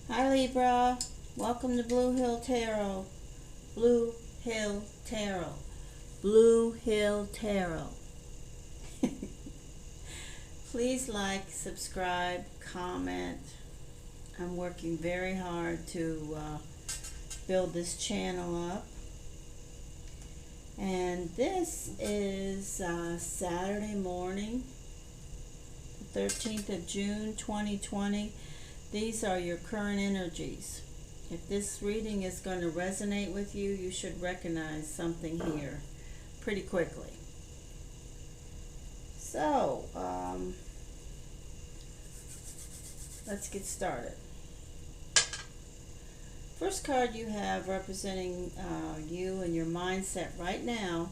Hi Libra, welcome to Blue Hill Tarot. Blue Hill Tarot. Blue Hill Tarot. Please like, subscribe, comment. I'm working very hard to build this channel up. And this is Saturday morning, the 13th of June 2020. These are your current energies. If this reading is going to resonate with you, you should recognize something here pretty quickly. So, let's get started. First card you have representing you and your mindset right now,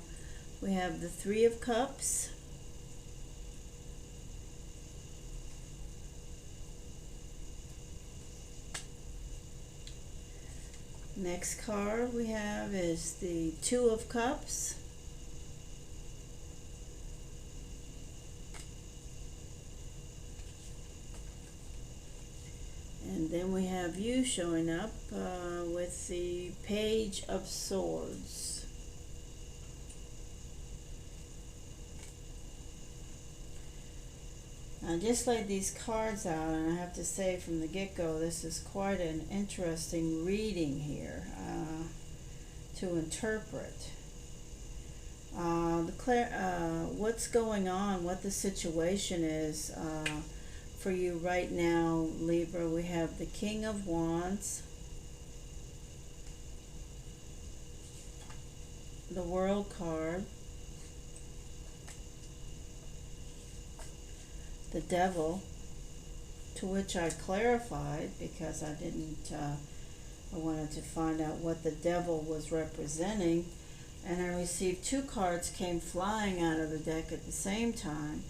we have the Three of Cups. Next card we have is the Two of Cups. And then we have you showing up with the Page of Swords. I just laid these cards out, and I have to say from the get-go, this is quite an interesting reading here to interpret. What's going on, what the situation is for you right now, Libra. We have the King of Wands, the World card, the Devil, to which I clarified because I didn't, I wanted to find out what the Devil was representing, and I received two cards came flying out of the deck at the same time,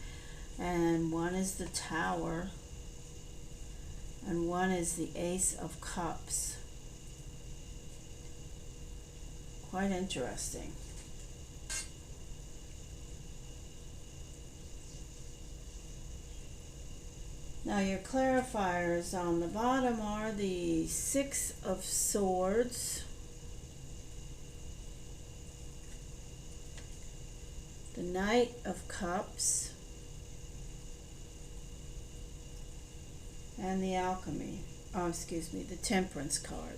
and one is the Tower and one is the Ace of Cups. Quite interesting. Now your clarifiers on the bottom are the Six of Swords, the Knight of Cups, and the Alchemy. Oh, excuse me, the Temperance card.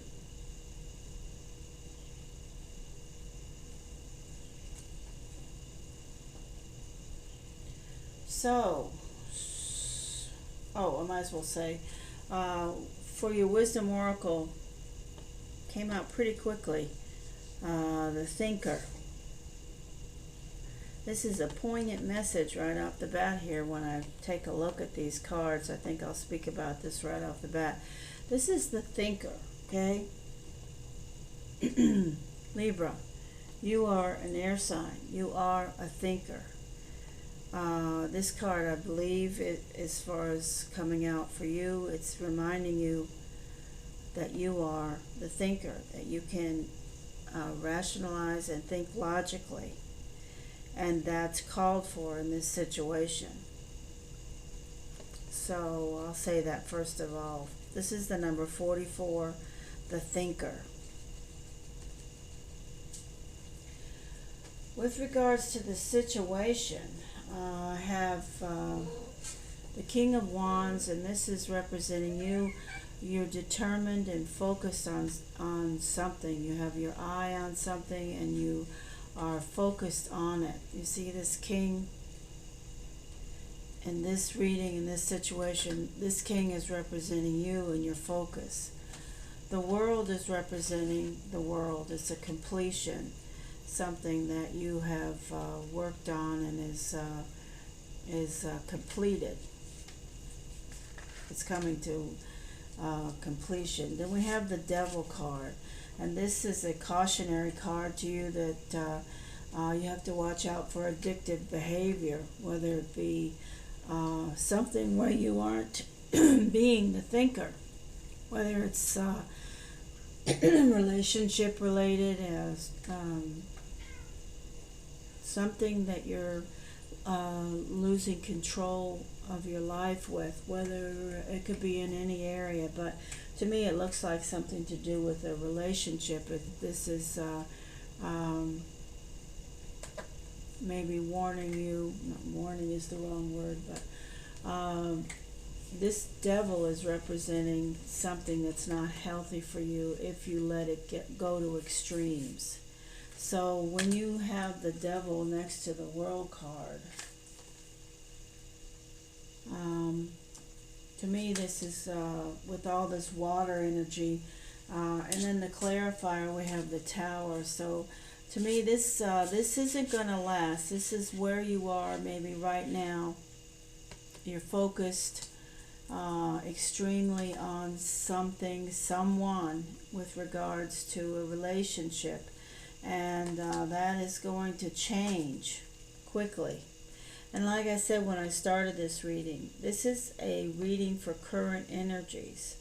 So, I might as well say, for your Wisdom Oracle, came out pretty quickly, the Thinker. This is a poignant message right off the bat here. When I take a look at these cards, I think I'll speak about this right off the bat. This is the Thinker, okay? Libra, you are an air sign. You are a thinker. This card, I believe, as far as coming out for you, it's reminding you that you are the thinker, that you can rationalize and think logically, and that's called for in this situation. So I'll say that first of all. This is the number 44, the Thinker. With regards to the situation, I have the King of Wands, and this is representing you. You're determined and focused on something. You have your eye on something and you are focused on it. You see this King in this reading, in this situation. This King is representing you and your focus. The World is representing the world. It's a completion, something that you have worked on and is completed. It's coming to completion. Then we have the Devil card, and this is a cautionary card to you that you have to watch out for addictive behavior, whether it be something where you aren't being the thinker, whether it's relationship related, as something that you're losing control of your life with, whether it could be in any area, but to me it looks like something to do with a relationship. If this is um, maybe warning you, not warning is the wrong word, but this devil is representing something that's not healthy for you if you let it go to extremes. So when you have the devil next to the world card, to me this is with all this water energy, and then the clarifier we have the tower. So to me this isn't going to last. This is where you are maybe right now. You're focused extremely on something, someone with regards to a relationship, and that is going to change quickly. And like I said when I started this reading, this is a reading for current energies.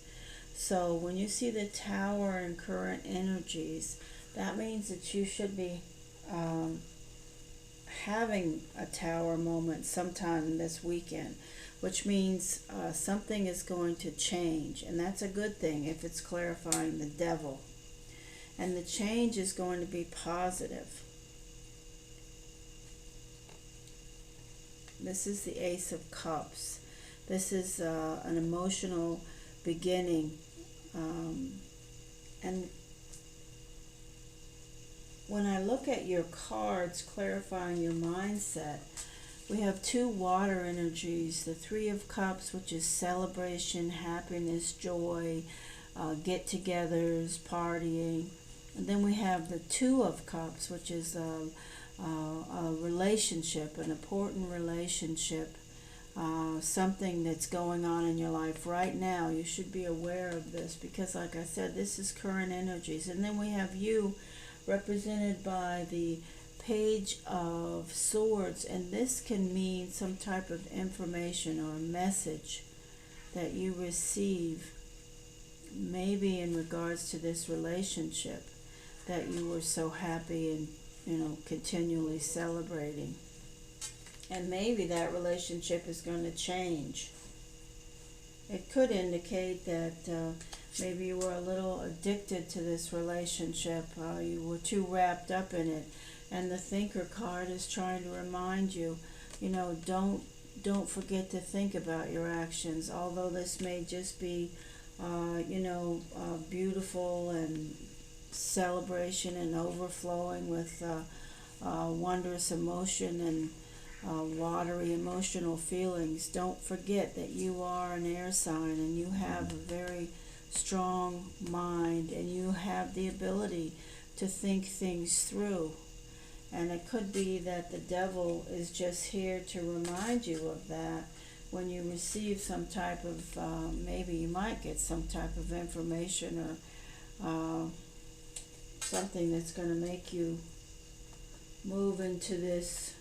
So when you see the tower and current energies, that means that you should be having a tower moment sometime this weekend, which means something is going to change, and that's a good thing if it's clarifying the devil. And the change is going to be positive. This is the Ace of Cups. This is an emotional beginning, and when I look at your cards clarifying your mindset, we have two water energies, the Three of Cups, which is celebration, happiness, joy, get-togethers, partying. And then we have the Two of Cups, which is a relationship, an important relationship, something that's going on in your life right now. You should be aware of this because, like I said, this is current energies. And then we have you represented by the Page of Swords, and this can mean some type of information or message that you receive, maybe in regards to this relationship that you were so happy and continually celebrating. And maybe that relationship is going to change. It could indicate that maybe you were a little addicted to this relationship. You were too wrapped up in it. And the Thinker card is trying to remind you, don't forget to think about your actions. Although this may just be, beautiful and celebration and overflowing with wondrous emotion and watery emotional feelings. Don't forget that you are an air sign and you have a very strong mind and you have the ability to think things through. And it could be that the devil is just here to remind you of that when you receive some type of, maybe you might get some type of information or something that's going to make you move into this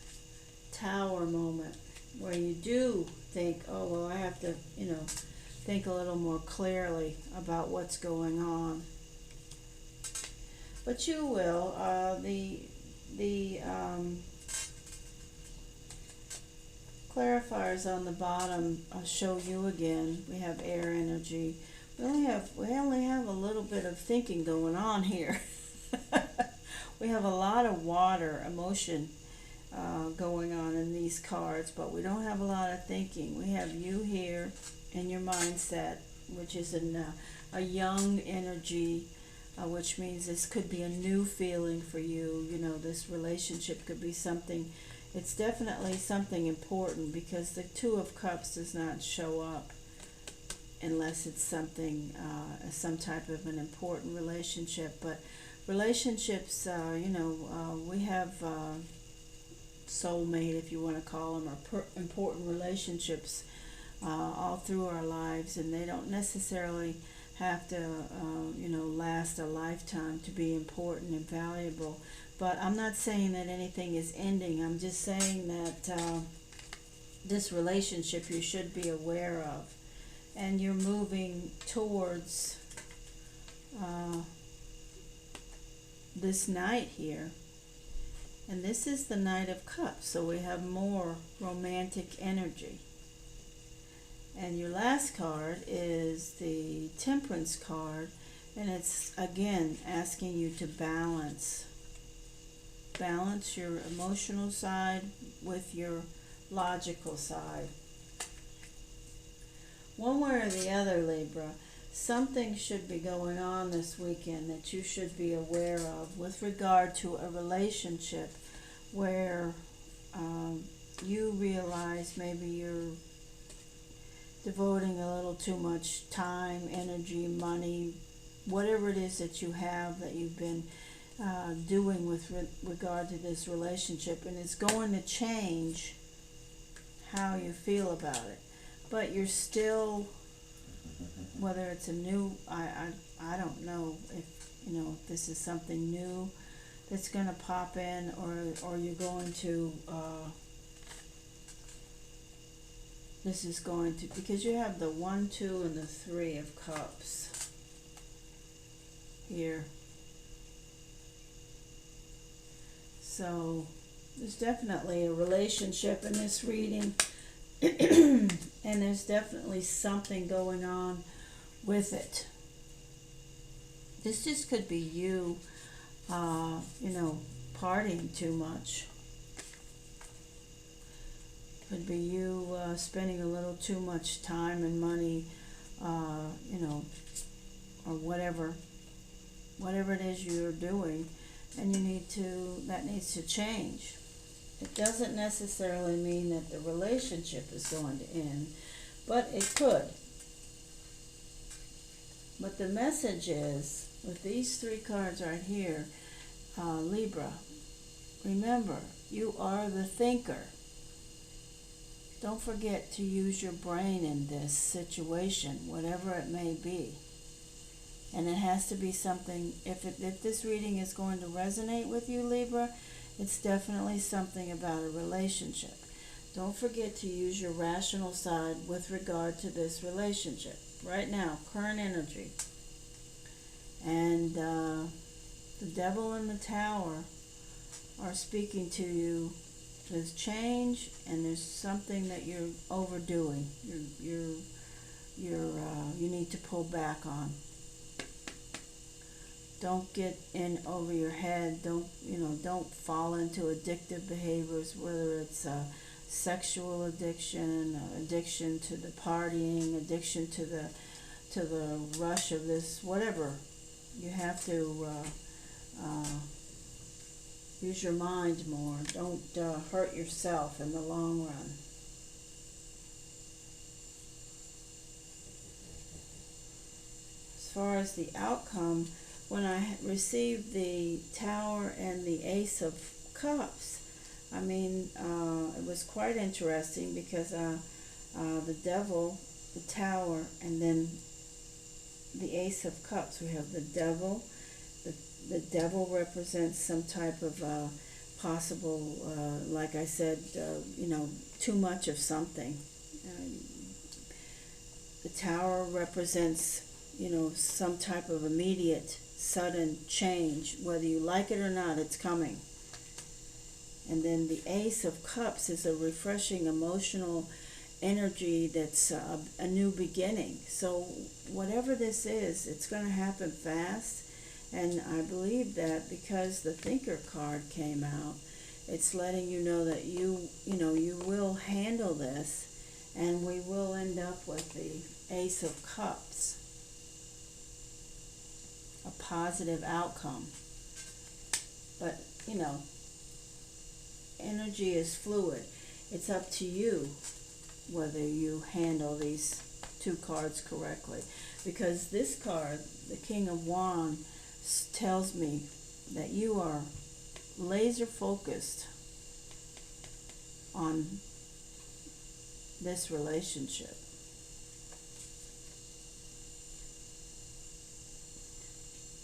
tower moment where you do think, oh, well, I have to, think a little more clearly about what's going on. But you will. The clarifiers on the bottom show you again. We have air energy. We only have a little bit of thinking going on here. We have a lot of water emotion going on in these cards, but we don't have a lot of thinking. We have you here in your mindset, which is a young energy, which means this could be a new feeling for you. This relationship could be something, it's definitely something important because the Two of Cups does not show up unless it's something, some type of an important relationship. But relationships, we have soulmate, if you want to call them, or important relationships all through our lives, and they don't necessarily have to, last a lifetime to be important and valuable. But I'm not saying that anything is ending. I'm just saying that this relationship you should be aware of. And you're moving towards this Knight here. And this is the Knight of Cups, so we have more romantic energy. And your last card is the Temperance card, and it's again asking you to balance your emotional side with your logical side. One way or the other, Libra, something should be going on this weekend that you should be aware of with regard to a relationship where you realize maybe you're devoting a little too much time, energy, money, whatever it is that you have that you've been doing with regard to this relationship, and it's going to change how you feel about it. But you're still, whether it's a new, I don't know if if this is something new that's going to pop in, or you're going to this is going to, because you have the 1, 2, and the 3 of Cups here. So there's definitely a relationship in this reading, and there's definitely something going on with it. This just could be you, partying too much. Could be you spending a little too much time and money, or whatever it is you're doing, and that needs to change. It doesn't necessarily mean that the relationship is going to end, but it could. But the message is, with these 3 cards right here, Libra, remember, you are the thinker. Don't forget to use your brain in this situation, whatever it may be. And it has to be something, if this reading is going to resonate with you, Libra, it's definitely something about a relationship. Don't forget to use your rational side with regard to this relationship. Right now, current energy. And the Devil and the Tower are speaking to you. There's change, and there's something that you're overdoing. You need to pull back on. Don't get in over your head. Don't fall into addictive behaviors, whether it's sexual addiction, addiction to the partying, addiction to the rush of this, whatever. You have to use your mind more. Don't hurt yourself in the long run. As far as the outcome, when I received the Tower and the Ace of Cups, it was quite interesting, because the Devil, the Tower, and then the Ace of Cups. We have the Devil. The Devil represents some type of possible, like I said, too much of something. The Tower represents, some type of immediate, sudden change. Whether you like it or not, it's coming. And then the Ace of Cups is a refreshing emotional energy that's a new beginning. So whatever this is, it's going to happen fast. And I believe that because the Thinker card came out, it's letting you know that you will handle this, and we will end up with the Ace of Cups, a positive outcome. But, energy is fluid. It's up to you whether you handle these 2 cards correctly. Because this card, the King of Wands, tells me that you are laser focused on this relationship.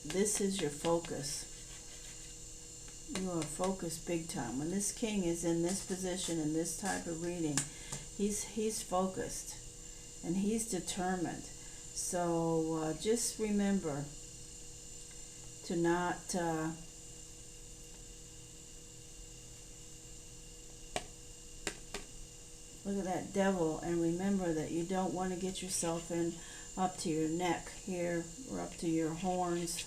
This is your focus. You are focused big time. When this king is in this position, in this type of reading, he's focused and he's determined. So just remember to not Look at that devil, and remember that you don't want to get yourself in up to your neck here or up to your horns.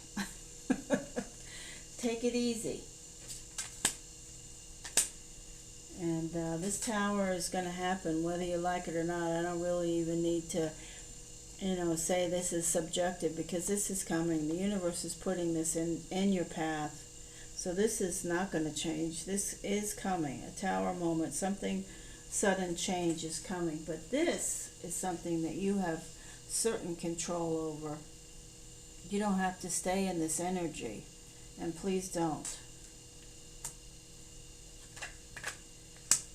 Take it easy. And this tower is going to happen whether you like it or not. I don't really even need to, say this is subjective, because this is coming. The universe is putting this in your path. So this is not going to change. This is coming. A tower moment. Something sudden change is coming. But this is something that you have certain control over. You don't have to stay in this energy. And please don't.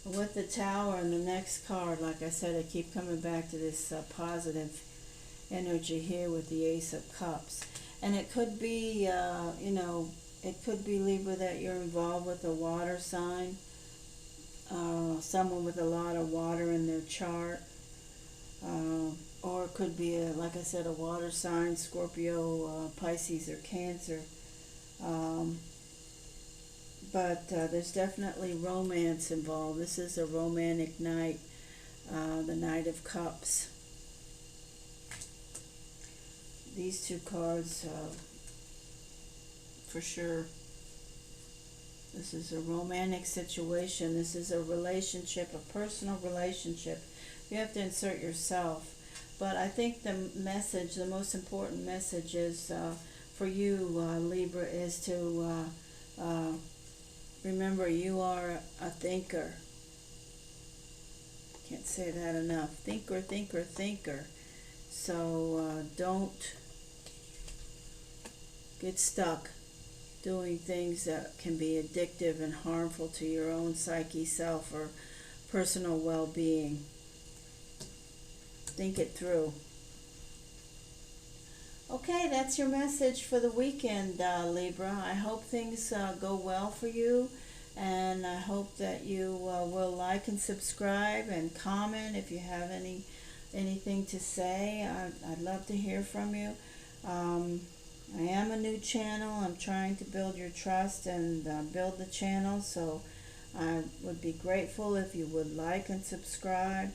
With the tower and the next card, like I said, I keep coming back to this positive energy here with the Ace of Cups. And it could be, it could be, Libra, that you're involved with a water sign. Someone with a lot of water in their chart. Or it could be, like I said, a water sign, Scorpio, Pisces, or Cancer. But there's definitely romance involved. This is a romantic night, the Knight of Cups. These two cards, for sure. This is a romantic situation. This is a relationship, a personal relationship. You have to insert yourself. But I think the message, the most important message is for you, Libra, is to remember you are a thinker. Can't say that enough. Thinker, thinker, thinker. So don't get stuck doing things that can be addictive and harmful to your own psyche, self, or personal well-being. Think it through. Okay, that's your message for the weekend, Libra. I hope things go well for you, and I hope that you will like and subscribe and comment if you have anything to say. I'd love to hear from you. I am a new channel. I'm trying to build your trust and build the channel, so I would be grateful if you would like and subscribe.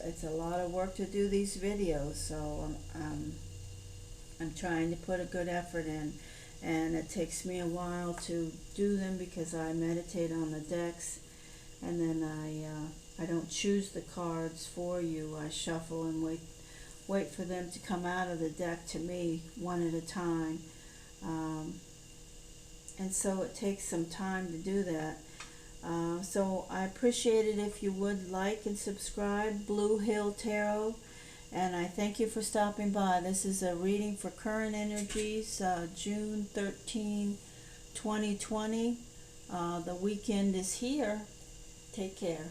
It's a lot of work to do these videos, so I'm trying to put a good effort in, and it takes me a while to do them because I meditate on the decks, and then I don't choose the cards for you. I shuffle and wait for them to come out of the deck to me one at a time, and so it takes some time to do that. So I appreciate it if you would like and subscribe, Blue Hill Tarot, and I thank you for stopping by. This is a reading for current energies, June 13, 2020. The weekend is here. Take care.